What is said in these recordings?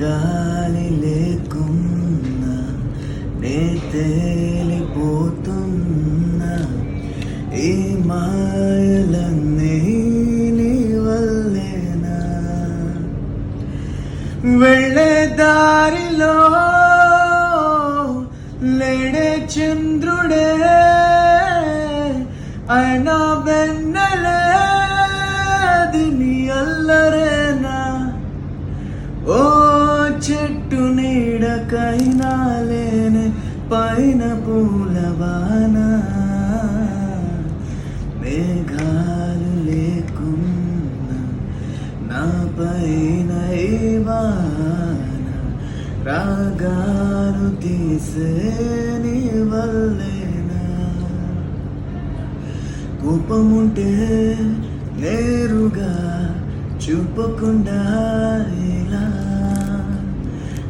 గాలి లేకున్నా నే తేలిపోతున్నా ఈ మాయలన్నీ నీ వల్లేనా వెళ్ళే దారిలో లేడే చంద్రుడే అయినా వెన్నెలేది నీ అల్లరేనా ఓ చెట్టు నీడకైనా లేనే పైన పూలవాన మేఘాలు లేకున్నా నా పైన ఈ వాన రాగాలు తీసే నీ వల్లేనా కోపముంటే నేరుగా చూపకుండా ఇలా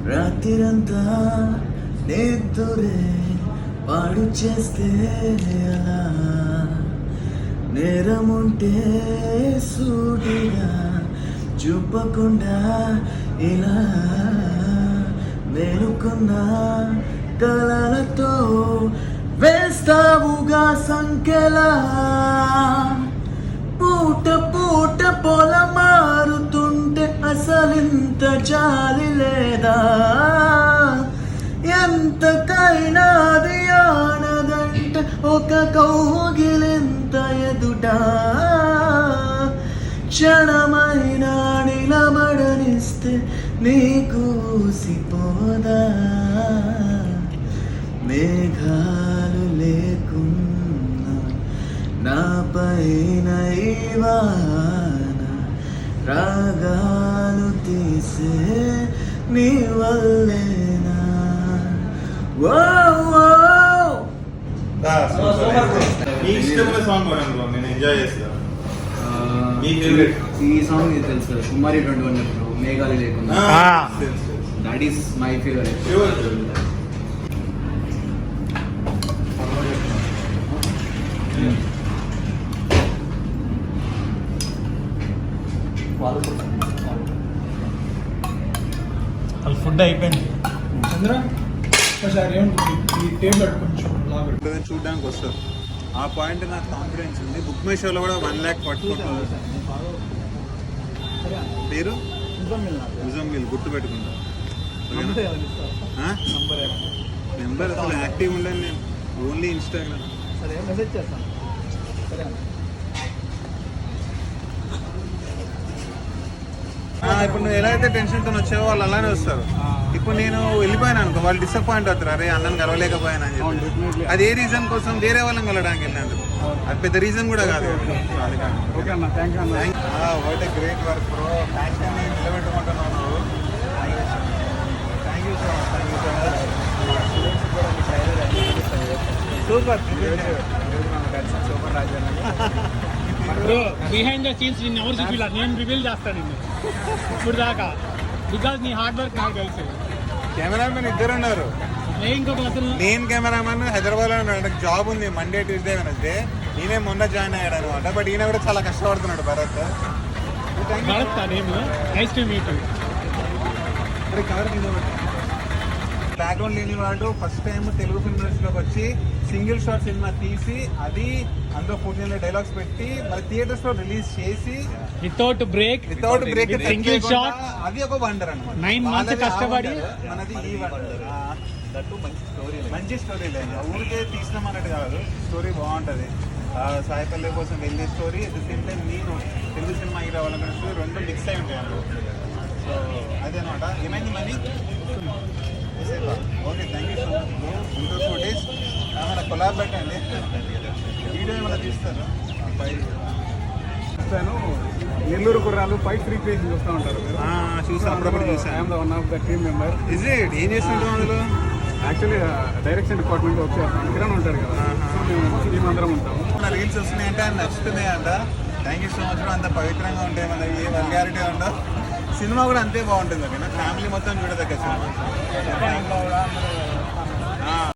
రాత్రిరంతా నిద్దురే పాడు చేస్తే అలా నేరముంటే సూటిగా చూపకుండా ఇలా మేలుకున్న కలలతో వేస్తావుగా సంఖ్యలా పూట పూట పొల మారుతుంటే అసలింత జాలి లేదా ఎంతకైనా అది ఆనదంటే ఒక కౌగిలింత ఎదుట క్షణమైనా నిలబడనిస్తే నీకు ఊసిపోదా మేఘాలు లేకున్నా నా పైన ఈ వాన రాగాలు తీసే నీ వల్లేనా నేను ఎంజాయ్ చేస్తాను. ఈ సాంగ్ ఇది తెలుసు కదా, కుమారి 21 మేఘాలు లేకుండా, దట్ ఈస్ మై ఫేవరెట్. వాళ్ళ ఫుడ్ అయిపోయింది. చూడడానికి వస్తారు. ఆ పాయింట్ నాకు కాన్ఫిడెన్స్ ఉంది. బుక్ మై షోలో కూడా 1 lakh పట్టుకుంటున్నారు. పేరు ముజమ్మిల్ గుర్తు పెట్టుకుంటా. నెంబర్ అసలు యాక్టివ్ ఉండను నేను, ఓన్లీ ఇన్స్టాగ్రామ్. సరే మెసేజ్ చేస్తాను. సరే ఇప్పుడు నువ్వు ఎలా అయితే టెన్షన్తో వచ్చావో వాళ్ళు అలానే వస్తారు. ఇప్పుడు నేను వెళ్ళిపోయాను అనుకో, వాళ్ళు డిసప్పాయింట్ అవుతారు, అరే అన్నను కలవలేకపోయాను అని చెప్పి. అది ఏ రీజన్ కోసం వేరే వాళ్ళని కలవడానికి వెళ్ళినందుకు, అది పెద్ద రీజన్ కూడా కాదు. What a great work bro. Passion నిలబెట్టుకుంటున్నావు నువ్వు. Thank you so much. Super super Raju. Behind the scenes నిన్ను ఎవరు చూపిలా, నేను రివీల్ చేస్తాను నిన్ను ఇప్పుడు దాకా, బికాస్ నీ హార్డ్ వర్క్ నాకు తెలుసు. కెమెరామెన్ ఇద్దరు ఉన్నారు. నేను కెమెరామెన్ హైదరాబాద్లో ఉన్నాడు. జాబ్ ఉంది మండే ట్యూస్డే వెనస్డే. నేనే మొన్న జాయిన్ అయ్యాడు అనమాట. బట్ ఈయన కూడా చాలా కష్టపడుతున్నాడు Bharat. Nice to meet you. Background లేని వాడు ఫస్ట్ టైం తెలుగు ఫిల్మ్ ఇండస్ట్రీలోకి వచ్చి సింగిల్ షాట్ సినిమా తీసి అది అందులో 14 డైలాగ్స్ పెట్టి మరి థియేటర్స్ లో రిలీజ్ చేసి వితౌట్ బ్రేక్ సింగిల్ షాట్, అది ఒక వండర్ అన్నమాట. 9 months కష్టపడి మనది ఈ వండర్. మంచి స్టోరీ లేదు, ఊరికే తీసినాం అన్నట్టు కాదు. స్టోరీ బాగుంటది. సాయి పల్లె కోసం వెళ్ళే story, at the same time నేను తెలుగు సినిమా హీరో అవ్వాలనుకున్న స్టోరీ రెండు మిక్స్ అయి ఉంటాయి అందులో. సో అదే అనమాట. ఏమైంది money. Okay, thank you so much bro. ఇంకో 2 days ఏమైనా కొలాబ్ పెట్టండి, వీడియో ఏమైనా తీస్తాను. నెల్లూరు కుర్రాలు ఫైట్ రీక్రియేషన్ చూస్తూ ఉంటారు. చూసి అప్పుడప్పుడు చూసాను. One of the team member. Is it? ఏం చేస్తుంటాం అందులో? యాక్చువల్లీ డైరెక్షన్ డిపార్ట్మెంట్ వచ్చేస్తాను. కిరణ్ ఉంటాడు కదా, టీం అందరం ఉంటాము. మన రీల్స్ వస్తున్నాయంటే ఆయన నచ్చుతున్నాయి అంట. Thank you so much. అంత పవిత్రంగా ఉంటాయి, మన ఏ వల్గారిటీ ఉండవు. సినిమా కూడా అంతే బాగుంటుంది. ఓకేనా, ఫ్యామిలీ మొత్తం చూడదగ్గ సినిమా.